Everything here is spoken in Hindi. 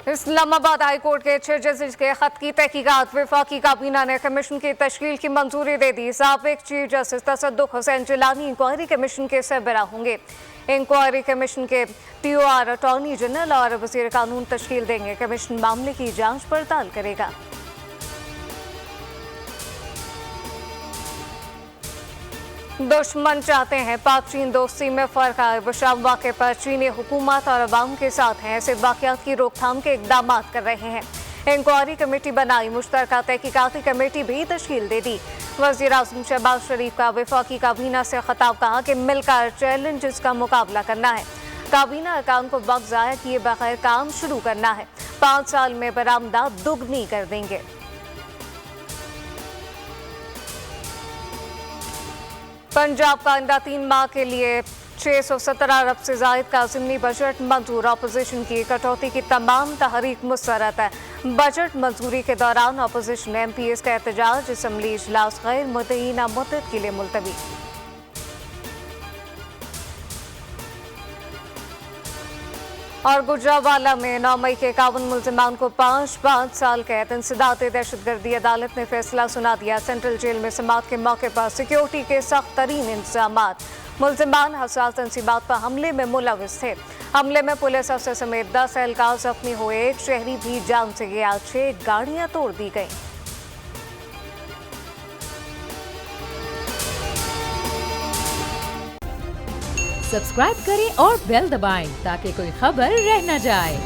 इस्लामाबाद हाई कोर्ट के 6 जजेस के खत की तहकीकात वफाकी काबीना ने कमीशन की तश्कील की मंजूरी दे दी। साबिक chief justice Tassaduq Hussain Jillani inquiry commission के सरबरा होंगे। इंक्वायरी कमीशन के POR अटॉर्नी जनरल और वजीर कानून तश्कील देंगे। कमीशन मामले की जांच पड़ताल करेगा। दुश्मन चाहते हैं पाक चीन दोस्ती में फर्क आए। बशाम वाक़े पर चीनी हुकूमत और अवाम के साथ हैं। ऐसे वाक़यात की रोकथाम के इक़दाम कर रहे हैं। इंक्वायरी कमेटी बनाई, मुश्तरका तहकीकाती कमेटी भी तश्कील दे दी। वज़ीर आज़म शहबाज शरीफ का वफाकी काबीना से खिताब, कहा कि मिलकर चैलेंजेस का मुकाबला करना है। काबीना अरकान को वक्त ज़ाया किए बगैर काम शुरू करना है। 5 साल में बरामदात दुगनी कर देंगे। पंजाब का आइंदा 3 माह के लिए 617 अरब से ज़ायद का ज़िमनी बजट मंजूर। अपोजिशन की कटौती की तमाम तहरीक मुस्तरद है। बजट मंजूरी के दौरान अपोजिशन MPs का एहतजाज, असम्बली इजलास गैर मुतय्यना मुद्दत के लिए मुलतवी। और गुजरावाला में 9 मई के 51 मुल्जिमान को 5 साल कैद। इंसदाद दहशतगर्दी अदालत ने फैसला सुना दिया। सेंट्रल जेल में समात के मौके पर सिक्योरिटी के सख्त तरीन इंतजामात। मुल्जिमान हसास तंसीबात पर हमले में मुलविस थे। हमले में पुलिस अफसर समेत 10 एहलकार जख्मी हुए। एक शहरी भी जान से गया। 6 गाड़ियां तोड़ दी गई। सब्सक्राइब करें और बेल दबाएं ताकि कोई खबर रह न जाए।